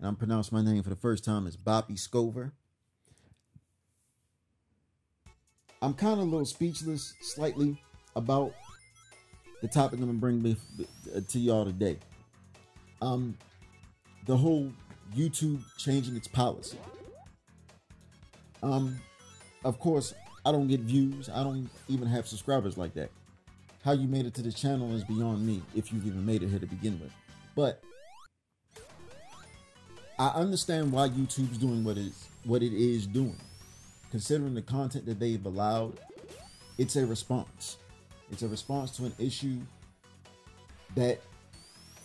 and I'm pronouncing my name for the first time as Bobby Scover. I'm kind of a little speechless slightly about the topic I'm going to bring to y'all today. The whole YouTube changing its policy. Of course, I don't get views. I don't even have subscribers like that. How you made it to the channel is beyond me, if you've even made it here to begin with. But I understand why YouTube's doing what it is doing. Considering the content that they've allowed, it's a response. It's a response to an issue that,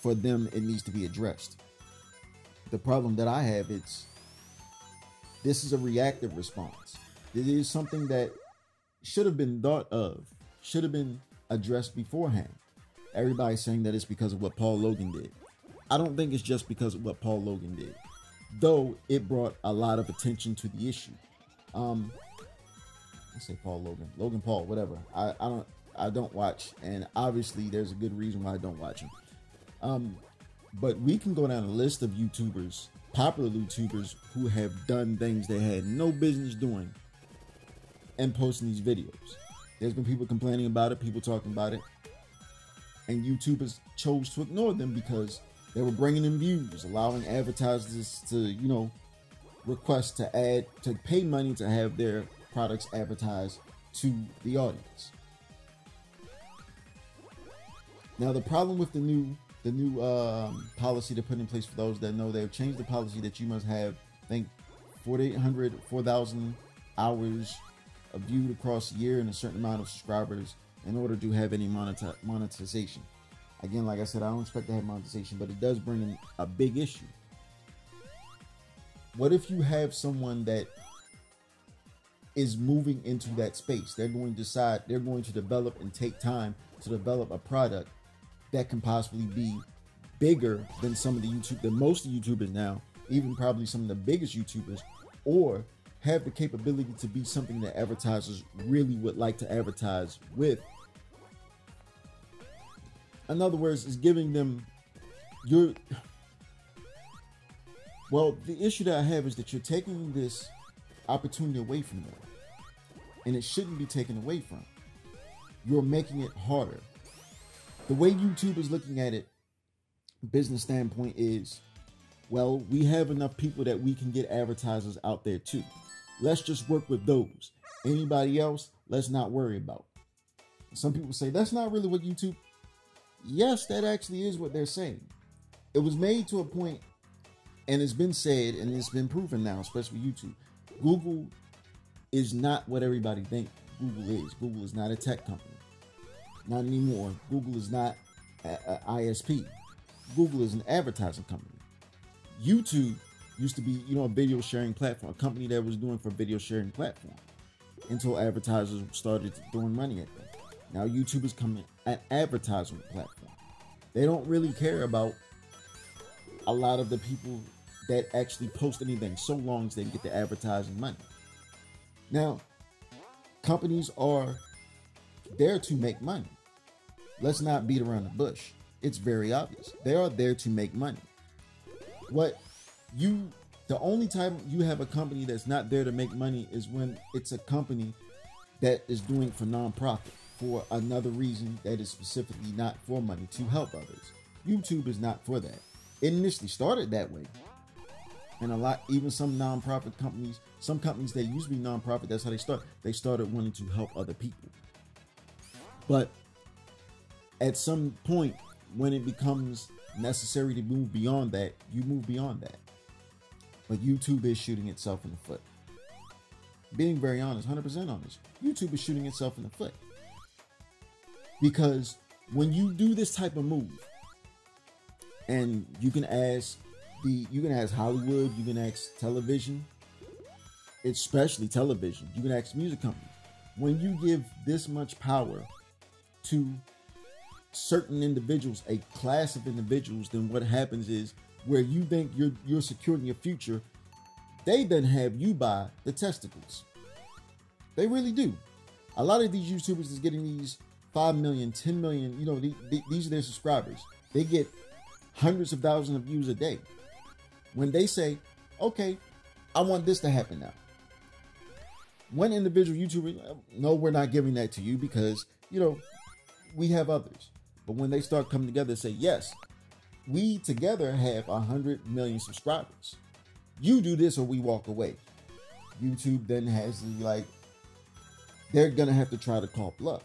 for them, it needs to be addressed. The problem that I have, this is a reactive response. It is something that should have been thought of, should have been addressed beforehand. Everybody's saying that it's because of what Paul Logan did. I don't think it's just because of what Paul Logan did, though it brought a lot of attention to the issue. Let's say Paul Logan Paul, whatever. I don't watch, and obviously there's a good reason why I don't watch him. But we can go down a list of YouTubers, popular YouTubers, who have done things they had no business doing and posting these videos. There's been people complaining about it, people talking about it, and YouTubers chose to ignore them because they were bringing in views, allowing advertisers to, request to pay money to have their products advertised to the audience. Now, the problem with the new policy they put in place, for those that know, they've changed the policy that you must have, I think, 4,000 hours viewed across a year and a certain amount of subscribers in order to have any monetization. Again, like I said, I don't expect to have monetization, but it does bring in a big issue. What if you have someone that is moving into that space? They're going to decide, they're going to develop and take time to develop a product that can possibly be bigger than most of the YouTubers now, even probably some of the biggest YouTubers, or have the capability to be something that advertisers really would like to advertise with. In other words, it's giving them the issue that I have is that you're taking this opportunity away from them, and it shouldn't be taken away from. You're making it harder. The way YouTube is looking at it, business standpoint, is, well, we have enough people that we can get advertisers out there too. Let's just work with those. Anybody else, let's not worry about. Some people say that's not really what YouTube. Yes, that actually is what they're saying. It was made to a point, and it's been said, and it's been proven now, especially YouTube. Google is not what everybody thinks Google is. Google is not a tech company. Not anymore. Google is not an ISP. Google is an advertising company. YouTube used to be, a video sharing platform, a company that was doing for video sharing platform, until advertisers started throwing money at them. Now YouTube is coming an advertising platform. They don't really care about a lot of the people that actually post anything, so long as they get the advertising money. Now, companies are there to make money. Let's not beat around the bush. It's very obvious. They are there to make money. The only time you have a company that's not there to make money is when it's a company that is doing for nonprofit, for another reason that is specifically not for money, to help others. YouTube is not for that. It initially started that way. And even some nonprofit companies, some companies that used to be nonprofit, that's how they start. They started wanting to help other people. But at some point, when it becomes necessary to move beyond that, you move beyond that. But YouTube is shooting itself in the foot. Being very honest, 100% honest, YouTube is shooting itself in the foot. Because when you do this type of move, and you can ask Hollywood, you can ask television, especially television, you can ask music companies. When you give this much power to certain individuals, a class of individuals, then what happens is, where you think you're securing your future, they then have you by the testicles. They really do. A lot of these YouTubers is getting these 5 million, 10 million, these are their subscribers. They get hundreds of thousands of views a day. When they say, okay, I want this to happen now. One individual YouTuber, no, we're not giving that to you because, you know, we have others. But when they start coming together and say, yes, we together have 100 million subscribers. You do this or we walk away. YouTube then has to, like, they're going to have to try to call bluff.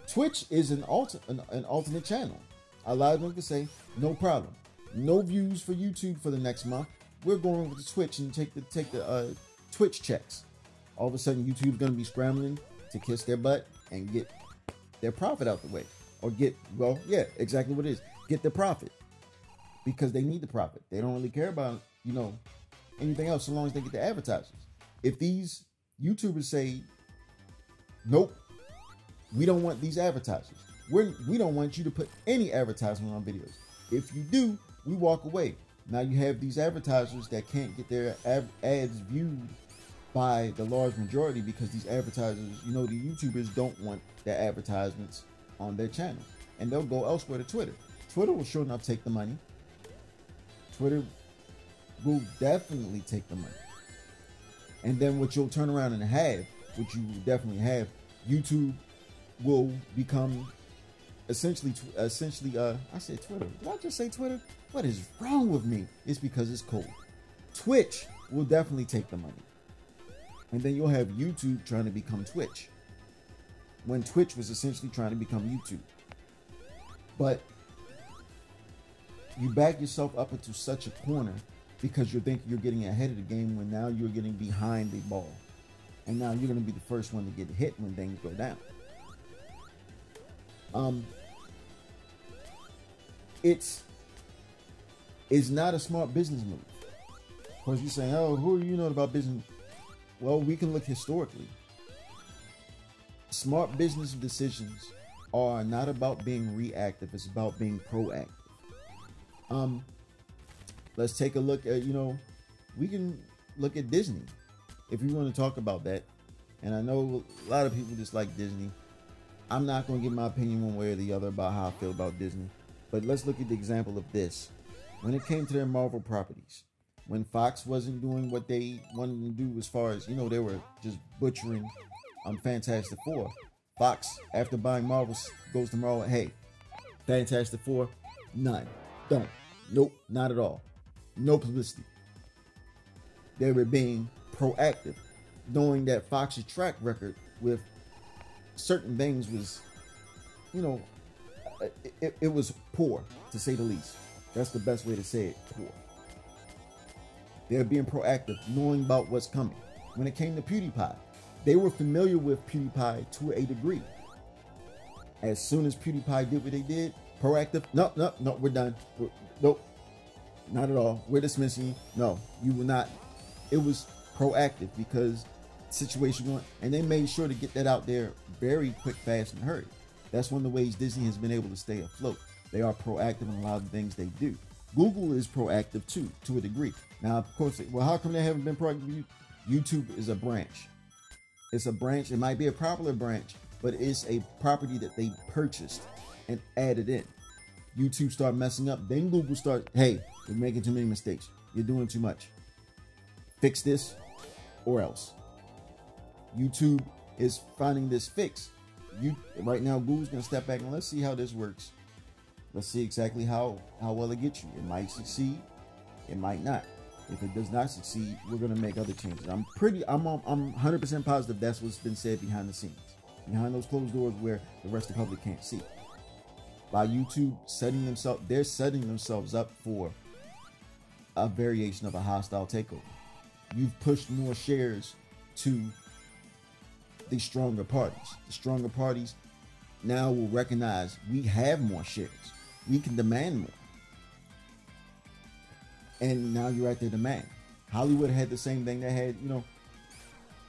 Twitch is an alternate channel. A lot of them can say, no problem. No views for YouTube for the next month. We're going over to Twitch and take the Twitch checks. All of a sudden, YouTube's going to be scrambling to kiss their butt and get their profit out the way. Or get, well, yeah, exactly what it is. Get the profit. Because they need the profit. They don't really care about, you know, anything else so long as they get the advertisers. If these YouTubers say, nope, we don't want these advertisers. We don't want you to put any advertisement on videos. If you do, we walk away. Now you have these advertisers that can't get their ads viewed by the large majority because these advertisers, you know, the YouTubers don't want their advertisements on their channel. And they'll go elsewhere to Twitter. Twitter will sure enough take the money. Twitter will definitely take the money. And then what you'll turn around and have, which you will definitely have, YouTube will become essentially, I said Twitter. Did I just say Twitter? What is wrong with me? It's because it's cold. Twitch will definitely take the money. And then you'll have YouTube trying to become Twitch, when Twitch was essentially trying to become YouTube. But you back yourself up into such a corner because you think you're getting ahead of the game when now you're getting behind the ball. And now you're going to be the first one to get hit when things go down. It's not a smart business move. Of course, you're saying, oh, who do you know about business? Well, we can look historically. Smart business decisions are not about being reactive. It's about being proactive. Let's take a look at, you know, we can look at Disney if you want to talk about that. And I know a lot of people dislike Disney. I'm not going to give my opinion one way or the other about how I feel about Disney. But let's look at the example of this. When it came to their Marvel properties, when Fox wasn't doing what they wanted to do as far as, you know, they were just butchering Fantastic Four. Fox, after buying Marvel, goes to Marvel, hey, Fantastic Four, none, don't, nope, not at all. No publicity. They were being proactive, knowing that Fox's track record with certain things was, you know, it was poor, to say the least. That's the best way to say it, poor. They're being proactive, knowing about what's coming. When it came to PewDiePie, they were familiar with PewDiePie to a degree. As soon as PewDiePie did what they did, proactive, no, we're done. Nope, not at all. We're dismissing you. No, you will not. It was proactive because situation going, and they made sure to get that out there very quick, fast, and hurry. That's one of the ways Disney has been able to stay afloat. They are proactive in a lot of the things they do. Google is proactive too, to a degree. Now, of course, well, how come they haven't been proactive? YouTube is a branch. It's a branch. It might be a popular branch, but it's a property that they purchased and added in. YouTube start messing up. Then Google start, hey, you're making too many mistakes. You're doing too much. Fix this or else. YouTube is finding this fix. Right now, Google's going to step back and let's see how this works. Let's see exactly how well it gets you. It might succeed. It might not. If it does not succeed, we're going to make other changes. I'm 100% positive that's what's been said behind the scenes, behind those closed doors where the rest of the public can't see. By YouTube they're setting themselves up for a variation of a hostile takeover. You've pushed more shares to the stronger parties. The stronger parties now will recognize we have more shares. We can demand more. And now you're at their demand. Hollywood had the same thing. They had, you know,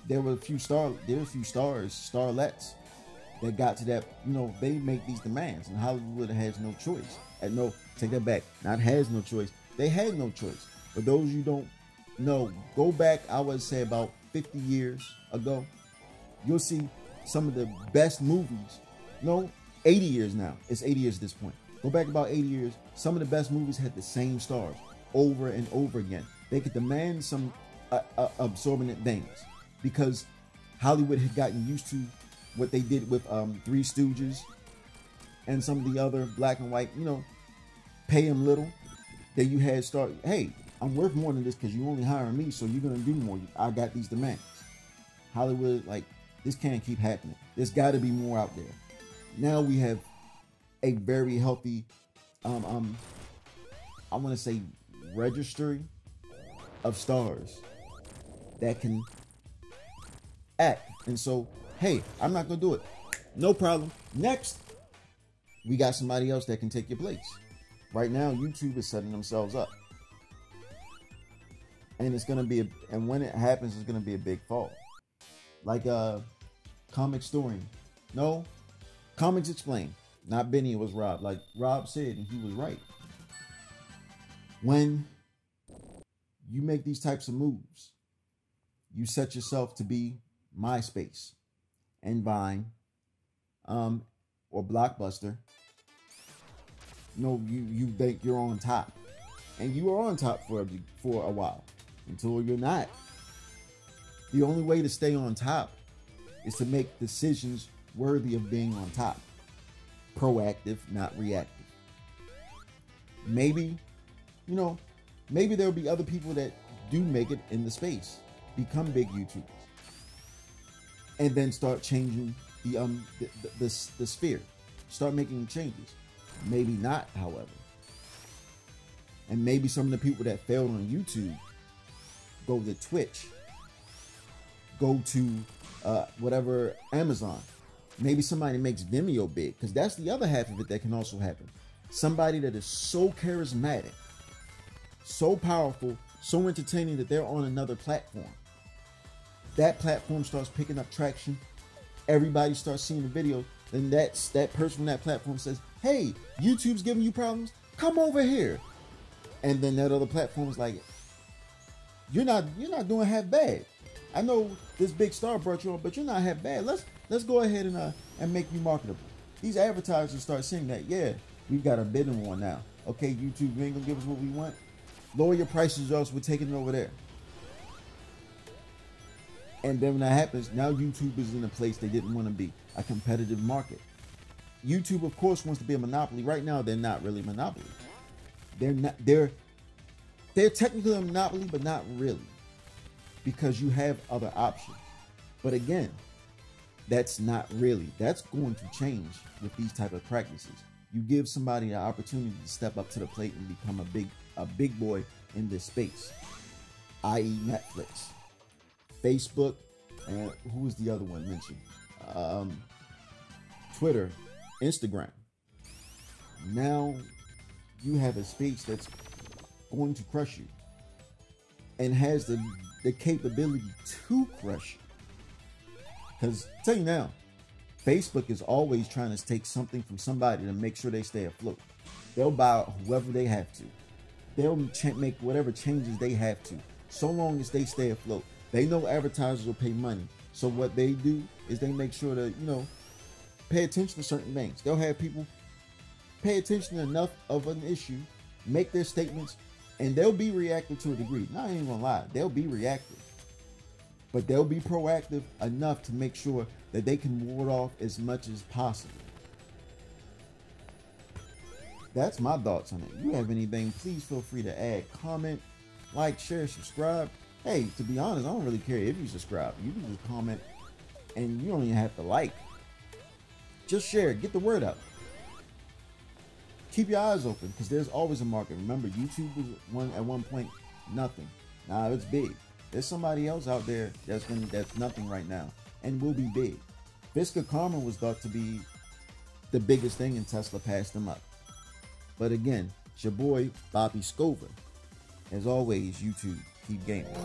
there were a few starlets that got to that, you know, they make these demands and Hollywood has no choice. No, take that back. Not has no choice. They had no choice. For those you don't know, go back, I would say about 50 years ago. You'll see some of the best movies. No, 80 years now. It's 80 years at this point. Go back about 80 years. Some of the best movies had the same stars. over and over again. They could demand some absorbent things because Hollywood had gotten used to what they did with Three Stooges and some of the other black and white, pay them little. Then you had start, hey, I'm worth more than this because you only hiring me, so you're going to do more. I got these demands. Hollywood, like, this can't keep happening. There's got to be more out there. Now we have a very healthy, I want to say, registry of stars that can act. And so, hey, I'm not going to do it. No problem. Next, we got somebody else that can take your place. Right now, YouTube is setting themselves up. And it's going to be, and when it happens, it's going to be a big fall. Like Comic Story. No, Comics Explained. Not Benny, it was Rob. Like Rob said, and he was right. When you make these types of moves, you set yourself to be MySpace and Vine or Blockbuster. You think you're on top. And you are on top for a while until you're not. The only way to stay on top is to make decisions worthy of being on top. Proactive, not reactive. Maybe, maybe there'll be other people that do make it in the space, become big YouTubers, and then start changing the sphere. Start making changes. Maybe not, however. And maybe some of the people that failed on YouTube go to Twitch, go to whatever, Amazon. Maybe somebody makes Vimeo big, because that's the other half of it that can also happen. Somebody that is so charismatic, so powerful, so entertaining that they're on another platform. That platform starts picking up traction. Everybody starts seeing the video. Then that person on that platform says, hey, YouTube's giving you problems? Come over here. And then that other platform is like, you're not doing half bad. I know this big star brought you on, but you're not half bad. Let's go ahead and make you marketable. These advertisers start saying that, yeah, we've got a bidding war now. Okay, YouTube, you ain't gonna give us what we want. Lower your prices, or else we're taking it over there. And then when that happens, now YouTube is in a place they didn't want to be, a competitive market. YouTube, of course, wants to be a monopoly. Right now, they're not really a monopoly. They're technically a monopoly, but not really, because you have other options. But again, that's not really. That's going to change with these type of practices. You give somebody an opportunity to step up to the plate and become a big boy in this space, i.e. Netflix, Facebook, and who was the other one mentioned? Twitter, Instagram. Now you have a space that's going to crush you and has the capability to crush you. Because tell you now, Facebook is always trying to take something from somebody to make sure they stay afloat. They'll buy whoever they have to. They'll make whatever changes they have to, so long as they stay afloat. They know advertisers will pay money. So what they do is they make sure to, pay attention to certain things. They'll have people pay attention to enough of an issue, make their statements, and they'll be reactive to a degree. Now, I ain't gonna lie, they'll be reactive. But they'll be proactive enough to make sure that they can ward off as much as possible. That's my thoughts on it. You have anything, please feel free to add, comment, like, share, subscribe. Hey, to be honest, I don't really care if you subscribe. You can just comment, and you don't even have to like. Just share, get the word out. Keep your eyes open, because there's always a market. Remember, YouTube was at one point nothing. Now it's big. There's somebody else out there that's nothing right now and will be big. Fisker Karma was thought to be the biggest thing, and Tesla passed them up. But again, it's your boy Bobby Scover. As always, YouTube, keep gaming.